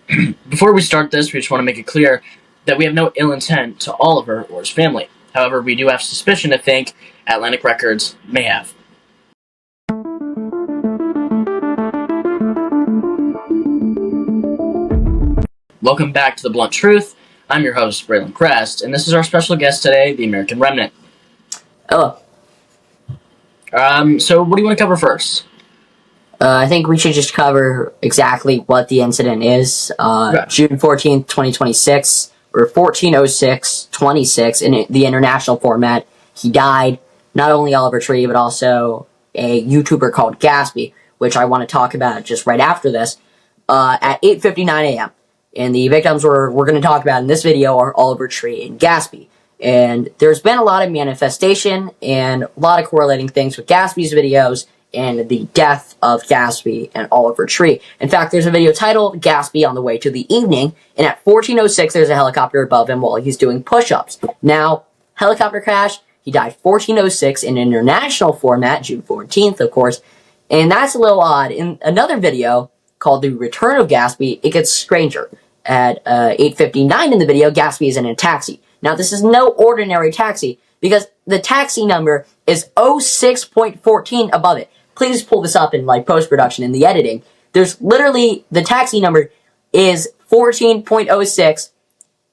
Before we start this, we just want to make it clear that we have no ill intent to Oliver or his family. However, we do have suspicion to think Atlantic Records may have. Welcome back to The Blunt Truth. I'm your host, Braylon Crest, and this is our special guest today, the American Remnant. Hello. So what do you want to cover first? I think we should just cover exactly what the incident is. Okay. June 14th, 2026, or 1406-26 in the international format. He died, not only Oliver Tree, but also a YouTuber called Gaspi, which I want to talk about just right after this, at 8:59 a.m. And the victims we're going to talk about in this video are Oliver Tree and Gaspi. And there's been a lot of manifestation and a lot of correlating things with Gaspi's videos and the death of Gaspi and Oliver Tree. In fact, there's a video titled Gaspi on the Way to the Evening, and at 14:06 there's a helicopter above him while he's doing push-ups. Now, helicopter crash, he died 14:06 in international format, June 14th, of course, and that's a little odd. In another video called The Return of Gaspi, it gets stranger. At 8:59 in the video, Gaspi is in a taxi. Now, this is no ordinary taxi, because the taxi number is 06.14 above it. Please pull this up in post-production in the editing. There's literally, the taxi number is 14.06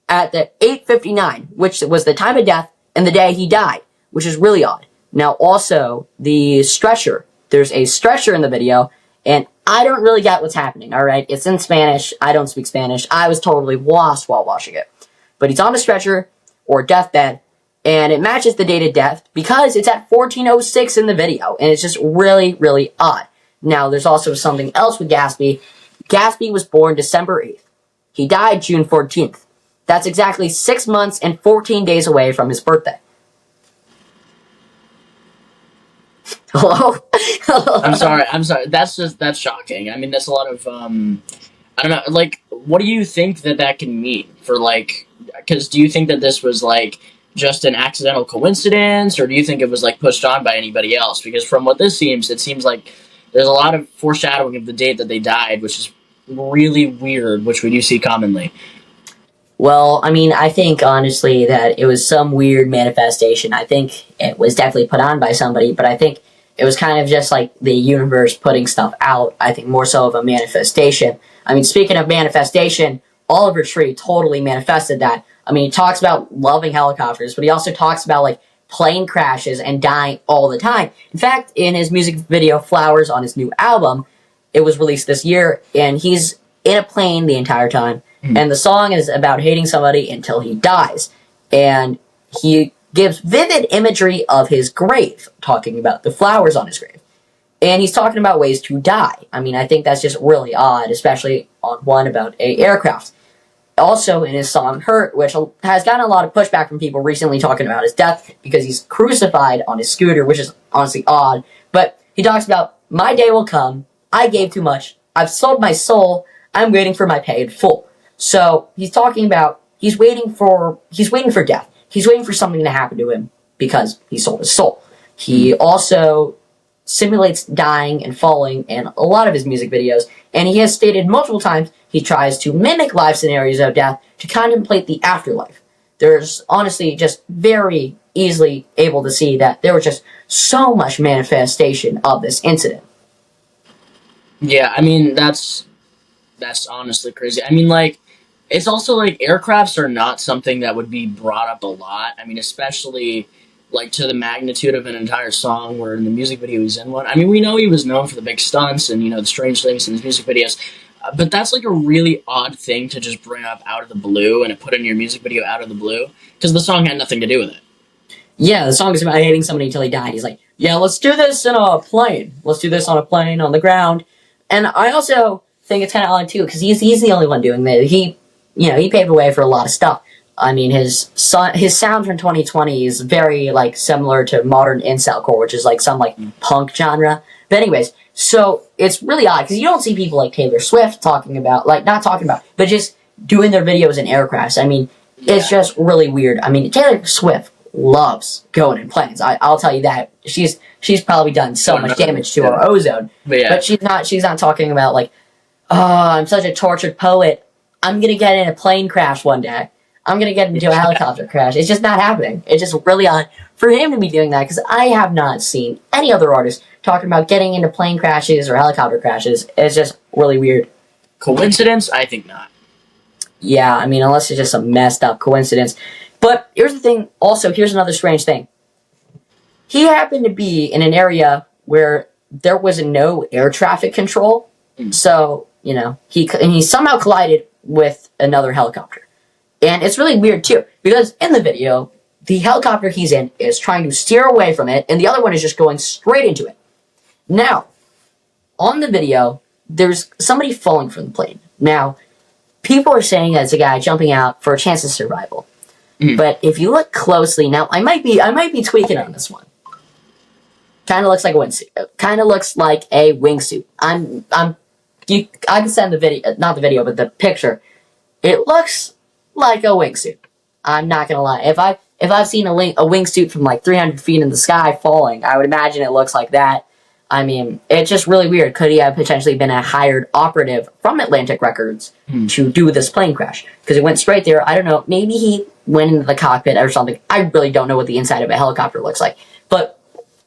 at the 8:59, which was the time of death and the day he died, which is really odd. Now, also, the stretcher. There's a stretcher in the video, and I don't really get what's happening, alright? It's in Spanish. I don't speak Spanish. I was totally lost while watching it. But he's on a stretcher, or deathbed, and it matches the date of death because it's at 14:06 in the video, and it's just really, really odd. Now, there's also something else with Gaspi. Gaspi was born December 8th. He died June 14th. That's exactly 6 months and 14 days away from his birthday. Hello? I'm sorry. That's shocking. I mean, that's a lot of, I don't know, what do you think that can mean for, because do you think that this was, just an accidental coincidence, or do you think it was, pushed on by anybody else? Because from what this seems, it seems like there's a lot of foreshadowing of the date that they died, which is really weird, which we do see commonly. Well, I mean, I think, honestly, that it was some weird manifestation. I think it was definitely put on by somebody, but I think it was kind of just the universe putting stuff out. I think more so of a manifestation. I mean, speaking of manifestation, Oliver Tree totally manifested that. I mean, he talks about loving helicopters, but he also talks about, plane crashes and dying all the time. In fact, in his music video, Flowers, on his new album, it was released this year, and he's in a plane the entire time, and the song is about hating somebody until he dies. And he gives vivid imagery of his grave, talking about the flowers on his grave. And he's talking about ways to die. I mean, I think that's just really odd, especially on one about a aircraft. Also, in his song Hurt, which has gotten a lot of pushback from people recently talking about his death because he's crucified on his scooter, which is honestly odd. But he talks about, my day will come, I gave too much, I've sold my soul, I'm waiting for my pay in full. So, he's talking about, he's waiting for death. He's waiting for something to happen to him because he sold his soul. He also simulates dying and falling in a lot of his music videos, and he has stated multiple times he tries to mimic live scenarios of death to contemplate the afterlife. There's honestly just very easily able to see that there was just so much manifestation of this incident. Yeah, I mean, that's honestly crazy. I mean, it's also aircrafts are not something that would be brought up a lot. I mean, especially to the magnitude of an entire song, where in the music video he's in one. I mean, we know he was known for the big stunts and, the strange things in his music videos, but that's a really odd thing to just bring up out of the blue and to put in your music video out of the blue, because the song had nothing to do with it. Yeah, the song is about hating somebody until he died. He's like, yeah, let's do this in a plane. Let's do this on a plane, on the ground. And I also think it's kind of odd, too, because he's the only one doing that. He paved the way for a lot of stuff. I mean, his sound from 2020 is very, similar to modern incelcore, which is, some, punk genre. But anyways, so it's really odd, because you don't see people like Taylor Swift talking about, not talking about, but just doing their videos in aircrafts. I mean, it's just really weird. I mean, Taylor Swift loves going in planes. I'll tell you that. She's probably done so much damage to our ozone. But she's not talking about, oh, I'm such a tortured poet. I'm gonna get in a plane crash one day. I'm gonna get into a helicopter crash. It's just not happening. It's just really odd for him to be doing that because I have not seen any other artists talking about getting into plane crashes or helicopter crashes. It's just really weird. Coincidence? I think not. Yeah, I mean, unless it's just a messed up coincidence. But here's the thing. Also, here's another strange thing. He happened to be in an area where there was no air traffic control. So, you know, he somehow collided with another helicopter. And it's really weird, too, because in the video, the helicopter he's in is trying to steer away from it, and the other one is just going straight into it. Now, on the video, there's somebody falling from the plane. Now, people are saying that it's a guy jumping out for a chance of survival. But if you look closely, now, I might be tweaking on this one. Kind of looks like a wingsuit. Kind of looks like a wingsuit. I can send the video, not the video, but the picture. It looks like a wingsuit. I'm not gonna lie. If I've seen a wingsuit from like 300 feet in the sky falling, I would imagine it looks like that. I mean, it's just really weird. Could he have potentially been a hired operative from Atlantic Records to do this plane crash? Because he went straight there. I don't know. Maybe he went into the cockpit or something. I really don't know what the inside of a helicopter looks like. But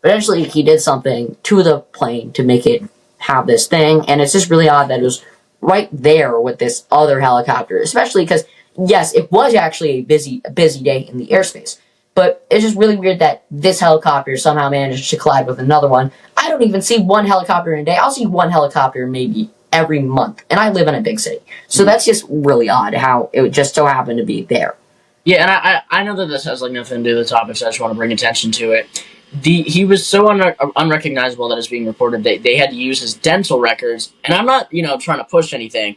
eventually he did something to the plane to make it have this thing. And it's just really odd that it was right there with this other helicopter. Especially because, yes, it was actually a busy day in the airspace. But it's just really weird that this helicopter somehow managed to collide with another one. I don't even see one helicopter in a day. I'll see one helicopter maybe every month. And I live in a big city. So that's just really odd how it just so happened to be there. Yeah, and I know that this has like nothing to do with the topic, so I just want to bring attention to it. He was so unrecognizable that it's being reported that they had to use his dental records. And I'm not, trying to push anything,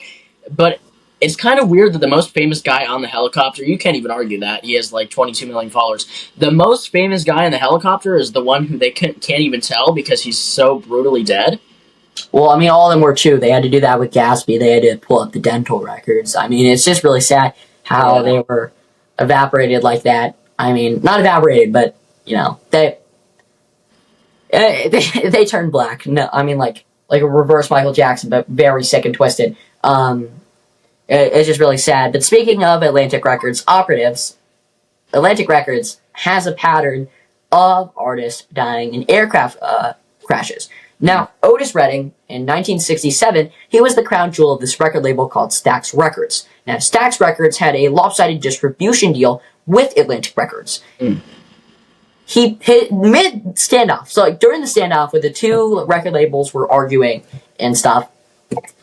but it's kind of weird that the most famous guy on the helicopter, you can't even argue that. He has like 22 million followers. The most famous guy in the helicopter is the one who they can't even tell because he's so brutally dead. Well, I mean, all of them were too. They had to do that with Gaspi. They had to pull up the dental records. I mean, it's just really sad how they were evaporated like that. I mean, not evaporated, but, they turned black. No, I mean, like a reverse Michael Jackson, but very sick and twisted. It's just really sad. But speaking of Atlantic Records operatives, Atlantic Records has a pattern of artists dying in aircraft crashes. Now, Otis Redding, in 1967, he was the crown jewel of this record label called Stax Records. Now, Stax Records had a lopsided distribution deal with Atlantic Records. He hit mid-standoff. So, like, during the standoff where the two record labels were arguing and stuff,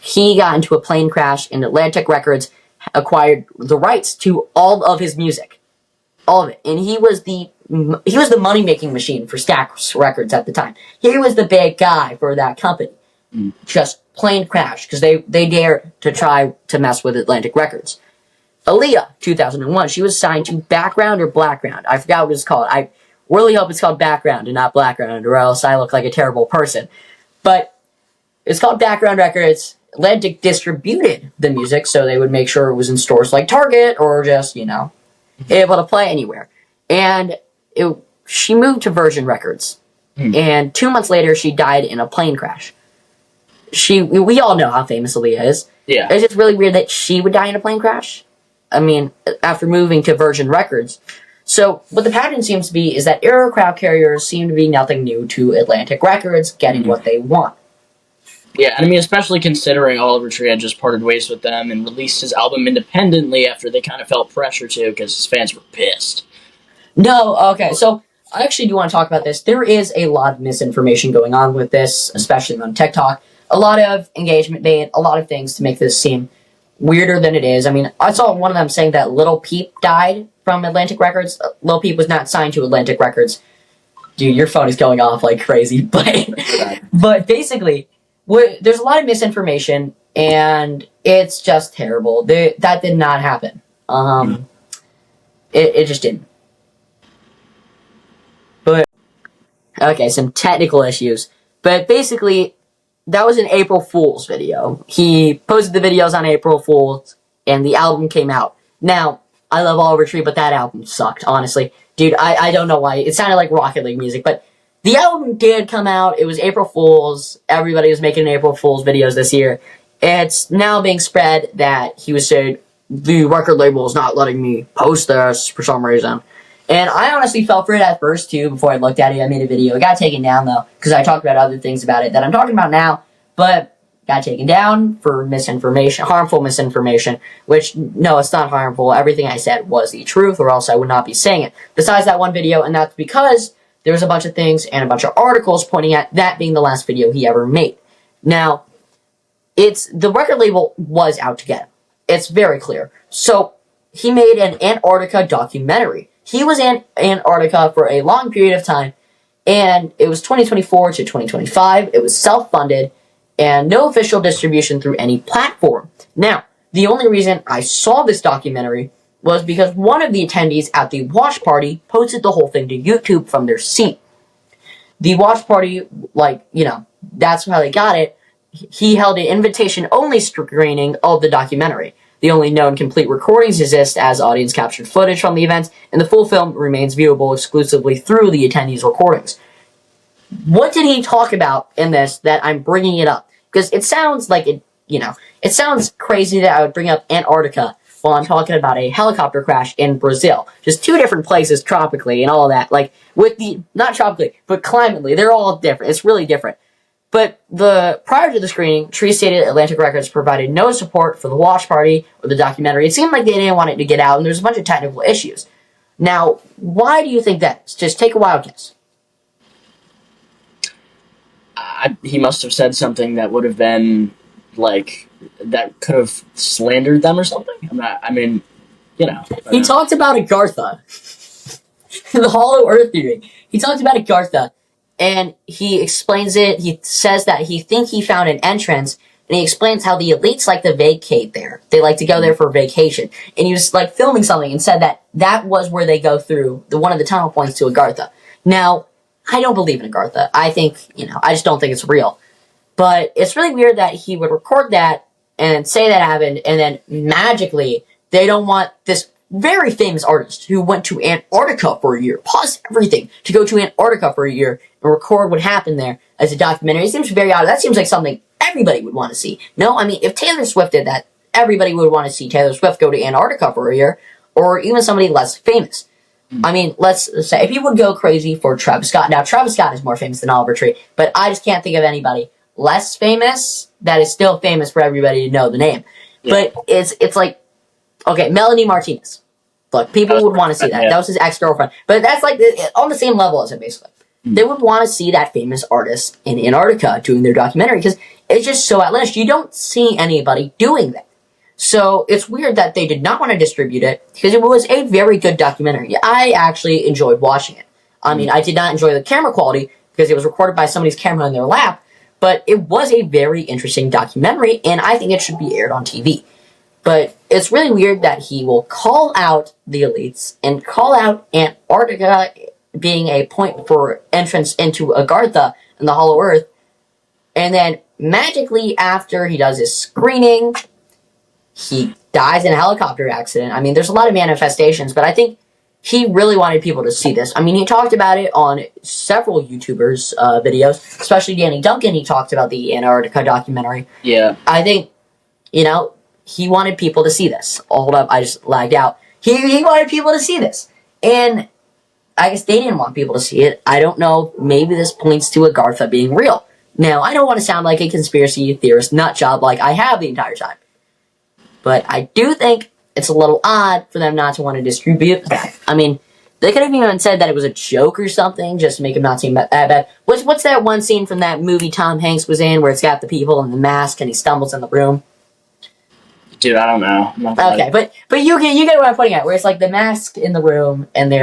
he got into a plane crash and Atlantic Records acquired the rights to all of his music. All of it. And he was the money-making machine for Stax Records at the time. He was the big guy for that company. Just plane crash because they dared to try to mess with Atlantic Records. Aaliyah, 2001, she was signed to Background or Blackground. I forgot what it's called. I really hope it's called Background and not Blackground, or else I look like a terrible person. But it's called Background Records. Atlantic distributed the music, so they would make sure it was in stores like Target or just, able to play anywhere. And she moved to Virgin Records. And 2 months later, she died in a plane crash. We all know how famous Aaliyah is. Yeah. It's just really weird that she would die in a plane crash. I mean, after moving to Virgin Records. So, what the pattern seems to be is that aircraft carriers seem to be nothing new to Atlantic Records getting what they want. Yeah, I mean, especially considering Oliver Tree had just parted ways with them and released his album independently after they kind of felt pressure to because his fans were pissed. No, okay, so I actually do want to talk about this. There is a lot of misinformation going on with this, especially on TikTok. A lot of engagement made, a lot of things to make this seem weirder than it is. I mean, I saw one of them saying that Lil Peep died from Atlantic Records. Lil Peep was not signed to Atlantic Records. Dude, your phone is going off like crazy. But basically, there's a lot of misinformation, and it's just terrible. That did not happen. It just didn't. But, okay, some technical issues. But basically, that was an April Fool's video. He posted the videos on April Fool's, and the album came out. Now, I love Oliver Tree, but that album sucked, honestly. Dude, I don't know why. It sounded like Rocket League music, but the album did come out. It was April Fool's. Everybody was making April Fool's videos this year. It's now being spread that he was the record label is not letting me post this for some reason. And I honestly fell for it at first, too, before I looked at it. I made a video. It got taken down, though, because I talked about other things about it that I'm talking about now, but got taken down for misinformation, harmful misinformation, which, no, it's not harmful. Everything I said was the truth, or else I would not be saying it. Besides that one video, and that's because there was a bunch of things and a bunch of articles pointing at that being the last video he ever made. Now, the record label was out to get him. It's very clear. So, he made an Antarctica documentary. He was in Antarctica for a long period of time, and it was 2024 to 2025. It was self-funded, and no official distribution through any platform. Now, the only reason I saw this documentary was because one of the attendees at the watch party posted the whole thing to YouTube from their seat. The watch party, that's how they got it. He held an invitation-only screening of the documentary. The only known complete recordings exist as audience-captured footage from the event, and the full film remains viewable exclusively through the attendees' recordings. What did he talk about in this that I'm bringing it up? Because it sounds like it sounds crazy that I would bring up Antarctica while I'm talking about a helicopter crash in Brazil. Just two different places tropically and all that. Not tropically, but climately. They're all different. It's really different. But prior to the screening, Tree stated Atlantic Records provided no support for the watch party or the documentary. It seemed like they didn't want it to get out, and there's a bunch of technical issues. Now, why do you think that is? Just take a wild guess. He must have said something that would have been, that could have slandered them or something. He talked about Agartha. The Hollow Earth theory. He talked about Agartha. And he explains it. He says that he found an entrance, and he explains how the elites like to vacate there. They like to go there for vacation. And he was filming something and said that was where they go through one of the tunnel points to Agartha. Now, I don't believe in Agartha. I think, I just don't think it's real. But it's really weird that he would record that and say that happened, and then magically they don't want this very famous artist who went to Antarctica for a year, paused everything to go to Antarctica for a year and record what happened there as a documentary. It seems very odd. That seems like something everybody would want to see. No, if Taylor Swift did that, everybody would want to see Taylor Swift go to Antarctica for a year, or even somebody less famous. Let's say, if he would go crazy for Travis Scott. Now, Travis Scott is more famous than Oliver Tree, but I just can't think of anybody less famous that is still famous for everybody to know the name. Yeah. But it's like, okay, Melanie Martinez. Look, people would want to see that. Yeah. That was his ex-girlfriend. But that's on the same level as it, basically. They would want to see that famous artist in Antarctica doing their documentary because it's just so outlandish. You don't see anybody doing that. So it's weird that they did not want to distribute it because it was a very good documentary. I actually enjoyed watching it. I did not enjoy the camera quality because it was recorded by somebody's camera in their lap, but it was a very interesting documentary, and I think it should be aired on TV. But it's really weird that he will call out the elites and call out Antarctica being a point for entrance into Agartha and the Hollow Earth, and then magically after he does his screening, he dies in a helicopter accident. There's a lot of manifestations, but I think he really wanted people to see this. He talked about it on several YouTubers' videos, especially Danny Duncan. He talked about the Antarctica documentary. Yeah. I think, he wanted people to see this. Hold up, I just lagged out. He wanted people to see this. And I guess they didn't want people to see it. I don't know. Maybe this points to Agartha being real. Now, I don't want to sound like a conspiracy theorist nut job like I have the entire time. But I do think it's a little odd for them not to want to distribute that. They could have even said that it was a joke or something, just to make him not seem that bad. What's that one scene from that movie Tom Hanks was in, where it's got the people in the mask and he stumbles in the room? Dude, I don't know. Okay, but you get what I'm putting at, where it's the mask in the room, and they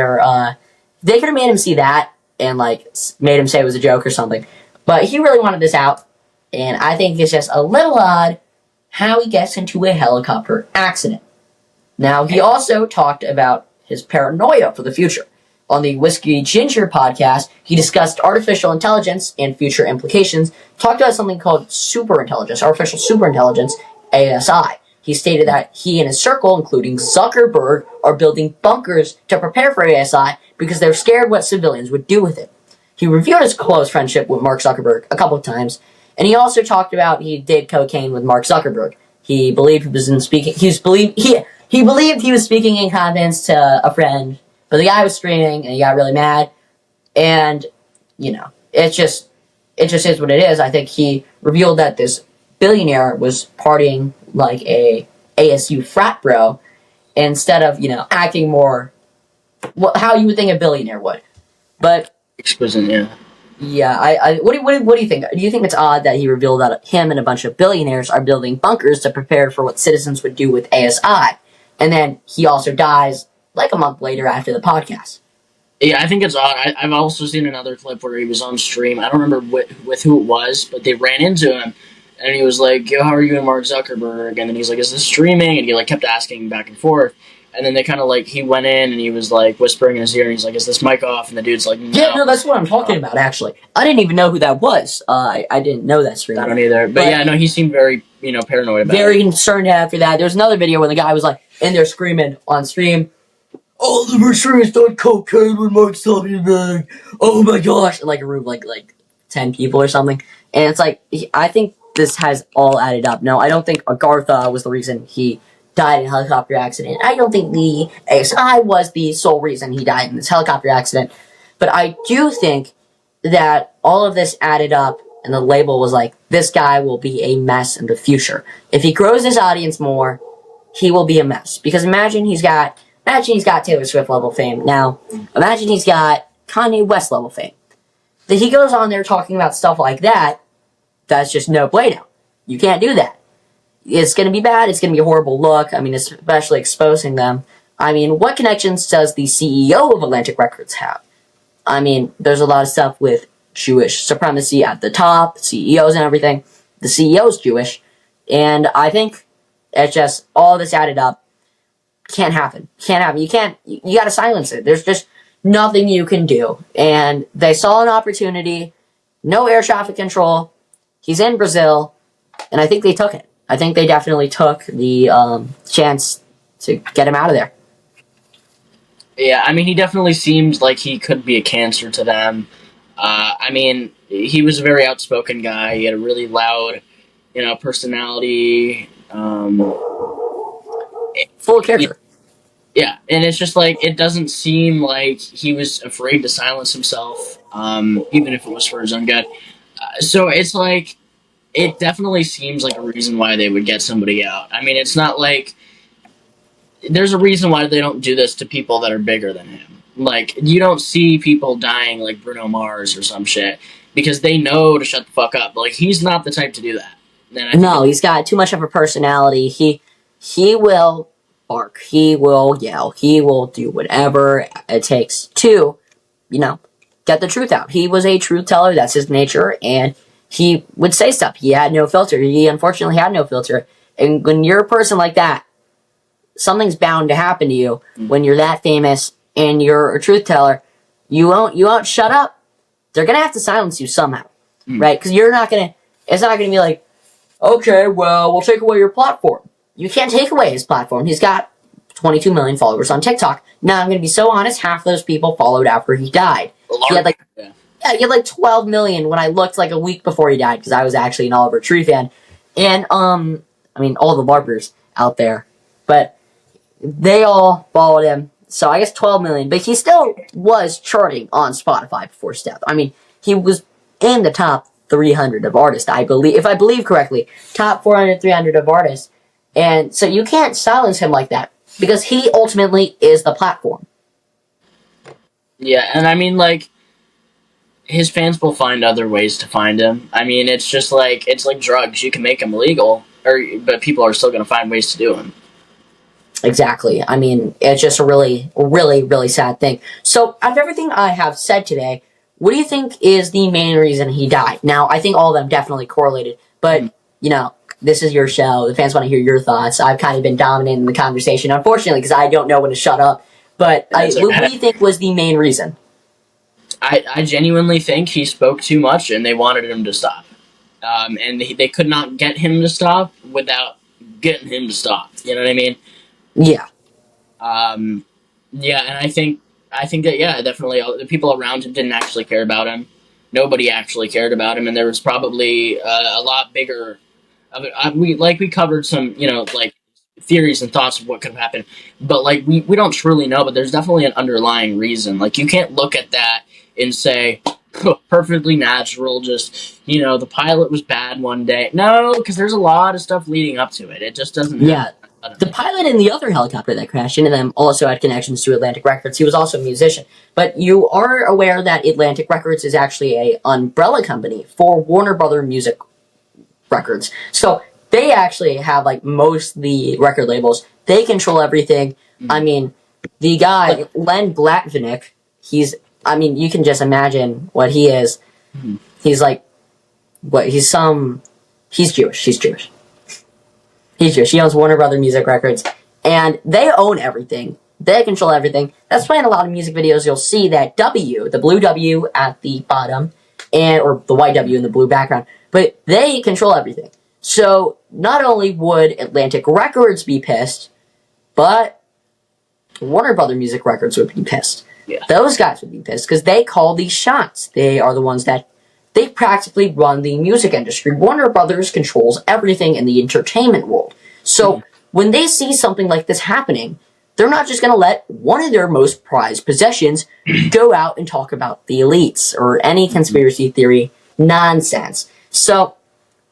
could have made him see that, and made him say it was a joke or something. But he really wanted this out, and I think it's just a little odd how he gets into a helicopter accident. Now, he also talked about his paranoia for the future. On the Whiskey Ginger podcast, he discussed artificial intelligence and future implications, talked about something called superintelligence, artificial superintelligence, ASI. He stated that he and his circle, including Zuckerberg, are building bunkers to prepare for ASI because they're scared what civilians would do with it. He revealed his close friendship with Mark Zuckerberg a couple of times, and he also talked about he did cocaine with Mark Zuckerberg. He believed he was in speaking. he believed he was speaking in confidence to a friend, but the guy was screaming and he got really mad. And you know, it just is what it is. I think he revealed that this billionaire was partying like a ASU frat bro instead of acting more how you would think a billionaire would. But Exquisite, yeah. yeah, what do you think? Do you think it's odd that he revealed that him and a bunch of billionaires are building bunkers to prepare for what citizens would do with ASI, and then he also dies like a month later after the podcast? Yeah, I think it's odd. I've also seen another clip where he was on stream. I don't remember with who it was, but they ran into him, and he was like, "Yo, how are you and Mark Zuckerberg?" And then he's like, "Is this streaming?" And he like kept asking back and forth. And then they kind of like he went in and he was like whispering in his ear, and he's like, "Is this mic off?" And the dude's like, "No." Yeah, no, that's what I'm talking about. Actually, I didn't even know who that was. I didn't know that streamer. I don't either. But yeah, no, he seemed very paranoid about very it. concerned after that. There's another video where the guy was like in there screaming on stream, "All the restraints done cocaine with Mark Zuckerberg. Oh my gosh!" In like a room like 10 people or something. And it's like I think this has all added up. No, I don't think Agartha was the reason he died in a helicopter accident. I don't think the ASI was the sole reason he died in this helicopter accident. But I do think that all of this added up, and the label was like, this guy will be a mess in the future. If he grows his audience more, he will be a mess. Because imagine he's got Taylor Swift level fame. Now, imagine he's got Kanye West level fame. That he goes on there talking about stuff like that, that's just no bueno. You can't do that. It's going to be bad. It's going to be a horrible look. I mean, especially exposing them. I mean, what connections does the CEO of Atlantic Records have? I mean, there's a lot of stuff with Jewish supremacy at the top, CEOs and everything. The CEO's Jewish. And I think it's just all this added up. Can't happen. Can't happen. You got to silence it. There's just nothing you can do. And they saw an opportunity. No air traffic control. He's in Brazil. And I think they took it. I think they definitely took the chance to get him out of there. Yeah, I mean, he definitely seemed like he could be a cancer to them. I mean, he was a very outspoken guy. He had a really loud, personality. Full of character. Yeah, and it's just like it doesn't seem like he was afraid to silence himself, even if it was for his own good. So it's like it definitely seems like a reason why they would get somebody out. I mean, it's not like there's a reason why they don't do this to people that are bigger than him. Like you don't see people dying like Bruno Mars or some shit because they know to shut the fuck up. Like he's not the type to do that. No, he's got too much of a personality. He will bark. He will yell. He will do whatever it takes to, get the truth out. He was a truth teller. That's his nature, and he would say stuff. He had no filter. He unfortunately had no filter. And when you're a person like that, something's bound to happen to you when you're that famous and you're a truth teller. You won't shut up. They're gonna have to silence you somehow, right? Because you're not gonna. It's not gonna be like, okay, well, we'll take away your platform. You can't take away his platform. He's got 22 million followers on TikTok. Now, I'm going to be so honest, half those people followed after he died. He had he had like 12 million when I looked like a week before he died, because I was actually an Oliver Tree fan. And, I mean, all the LARPers out there. But they all followed him. So I guess 12 million. But he still was charting on Spotify before his death. I mean, he was in the top 300 of artists, I believe, if I believe correctly, top 400, 300 of artists. And so you can't silence him like that because he ultimately is the platform. Yeah, and I mean, like, his fans will find other ways to find him. I mean, it's just like, it's like drugs. You can make them illegal, but people are still going to find ways to do them. Exactly. I mean, it's just a really, really, really sad thing. So, out of everything I have said today, what do you think is the main reason he died? Now, I think all of them definitely correlated, but, this is your show. The fans want to hear your thoughts. I've kind of been dominating the conversation, unfortunately, because I don't know when to shut up. But what do you think was the main reason? I genuinely think he spoke too much and they wanted him to stop. And they could not get him to stop without getting him to stop. You know what I mean? Yeah. Yeah, and I think that, yeah, definitely the people around him didn't actually care about him. Nobody actually cared about him, and there was probably a lot bigger of it. We covered some, like theories and thoughts of what could have happened, but like we don't truly know. But there's definitely an underlying reason. Like you can't look at that and say perfectly natural. Just the pilot was bad one day. No, because there's a lot of stuff leading up to it. It just doesn't. Yeah. The pilot in the other helicopter that crashed into them also had connections to Atlantic Records. He was also a musician. But you are aware that Atlantic Records is actually a umbrella company for Warner Brother Music Records. So they actually have like most of the record labels. They control everything. Mm-hmm. I mean, the guy, Len Blatvinick, you can just imagine what he is. Mm-hmm. He's like, he's Jewish. He's Jewish. He owns Warner Brother Music Records, and they own everything. They control everything. That's why in a lot of music videos you'll see that W, the blue W at the bottom, or the white W in the blue background, but they control everything. So not only would Atlantic Records be pissed, but Warner Brother Music Records would be pissed. Yeah. Those guys would be pissed because they call these shots. They are the ones that they practically run the music industry. Warner Brothers controls everything in the entertainment world. So when they see something like this happening, they're not just going to let one of their most prized possessions go out and talk about the elites or any conspiracy theory nonsense. So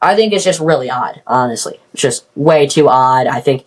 I think it's just really odd, honestly. It's just way too odd. I think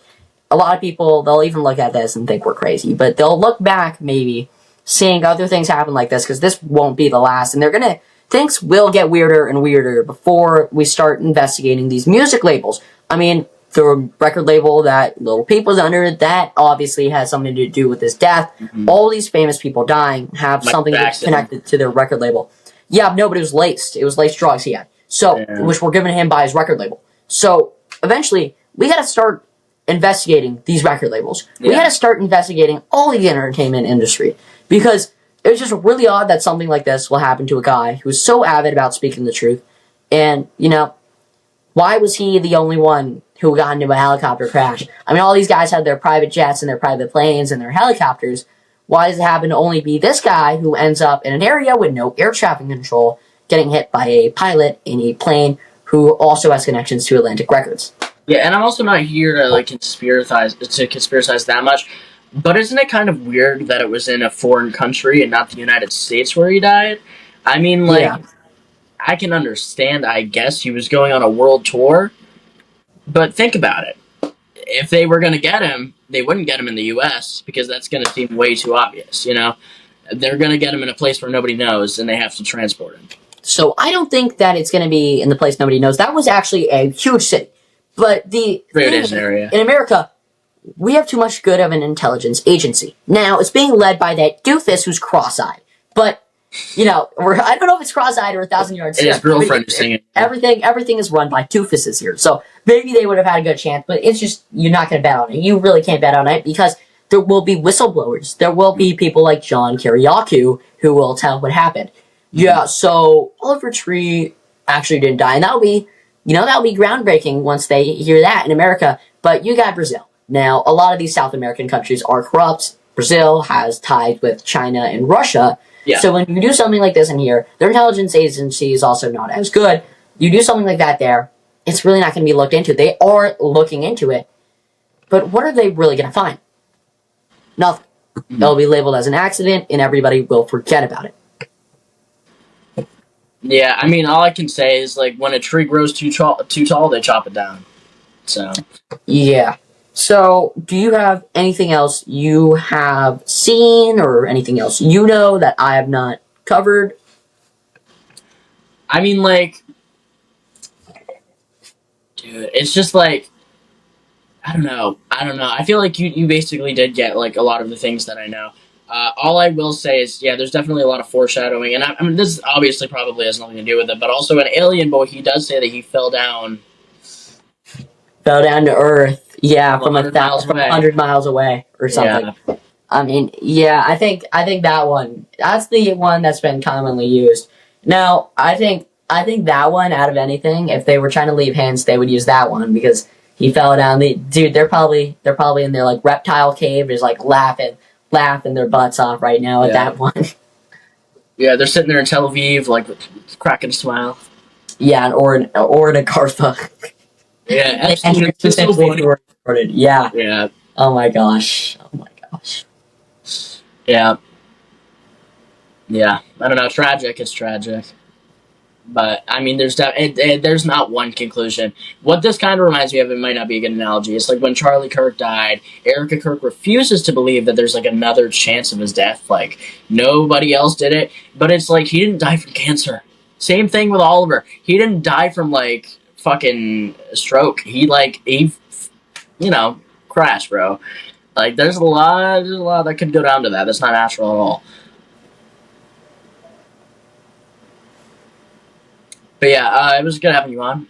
a lot of people, they'll even look at this and think we're crazy, but they'll look back maybe seeing other things happen like this because this won't be the last, and things will get weirder and weirder before we start investigating these music labels. I mean, the record label that Lil Peep was under, that obviously has something to do with his death. Mm-hmm. All these famous people dying have something connected to their record label. Yeah, no, but it was laced. It was laced drugs he had. So, which were given to him by his record label. So, eventually, we gotta start investigating these record labels. Yeah. We gotta start investigating all the entertainment industry. Because it's just really odd that something like this will happen to a guy who's so avid about speaking the truth. And, why was he the only one who got into a helicopter crash? I mean, all these guys had their private jets and their private planes and their helicopters. Why does it happen to only be this guy who ends up in an area with no air traffic control getting hit by a pilot in a plane who also has connections to Atlantic Records? Yeah, and I'm also not here to conspiracize that much. But isn't it kind of weird that it was in a foreign country and not the United States where he died? I mean, I can understand, I guess, he was going on a world tour. But think about it. If they were going to get him, they wouldn't get him in the U.S. because that's going to seem way too obvious, They're going to get him in a place where nobody knows, and they have to transport him. So I don't think that it's going to be in the place nobody knows. That was actually a huge city. But the thing is, in America, we have too much good of an intelligence agency. Now, it's being led by that doofus who's cross-eyed. But, I don't know if it's cross-eyed or 1,000 yards. And his girlfriend is singing. Everything is run by doofuses here. So maybe they would have had a good chance, but it's just, you're not going to bet on it. You really can't bet on it because there will be whistleblowers. There will be people like John Kiriakou who will tell what happened. Yeah, so Oliver Tree actually didn't die. And that'll be groundbreaking once they hear that in America. But you got Brazil. Now, a lot of these South American countries are corrupt. Brazil has ties with China and Russia. Yeah. So when you do something like this in here, their intelligence agency is also not as good. You do something like that there, it's really not going to be looked into. They are looking into it. But what are they really going to find? Nothing. Mm-hmm. It'll be labeled as an accident, and everybody will forget about it. Yeah, I mean, all I can say is, when a tree grows too tall, they chop it down. So. Yeah. So, do you have anything else you have seen or anything else that I have not covered? I mean, dude, it's just I don't know. I feel like you basically did get, a lot of the things that I know. All I will say is, there's definitely a lot of foreshadowing. And I mean, this obviously probably has nothing to do with it, but also in Alien Boy, he does say that he fell down to Earth. Yeah, from 100 miles away or something. Yeah. I mean, I think that one, that's the one that's been commonly used. Now, I think that one, out of anything, if they were trying to leave hints, they would use that one because he fell down. Dude, they're probably in their reptile cave, just laughing their butts off right now at that one. Yeah, they're sitting there in Tel Aviv, cracking a smile. Yeah, or in Agartha. Yeah, absolutely. Yeah. Yeah, Oh my gosh. Oh my gosh. yeah, yeah. I don't know. Tragic. It's tragic. But I mean, there's not one conclusion. What this kind of reminds me of, it might not be a good analogy. It's like when Charlie Kirk died, Erica Kirk refuses to believe that there's like another chance of his death. Like nobody else did it, but it's like he didn't die from cancer. Same thing with Oliver. He didn't die from like fucking stroke. He you know crashed, bro. Like there's a lot that could go down to that. That's not natural at all. But yeah, it was good having you on.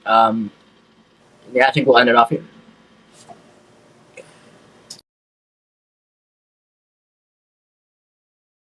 Yeah, I think we'll end it off here.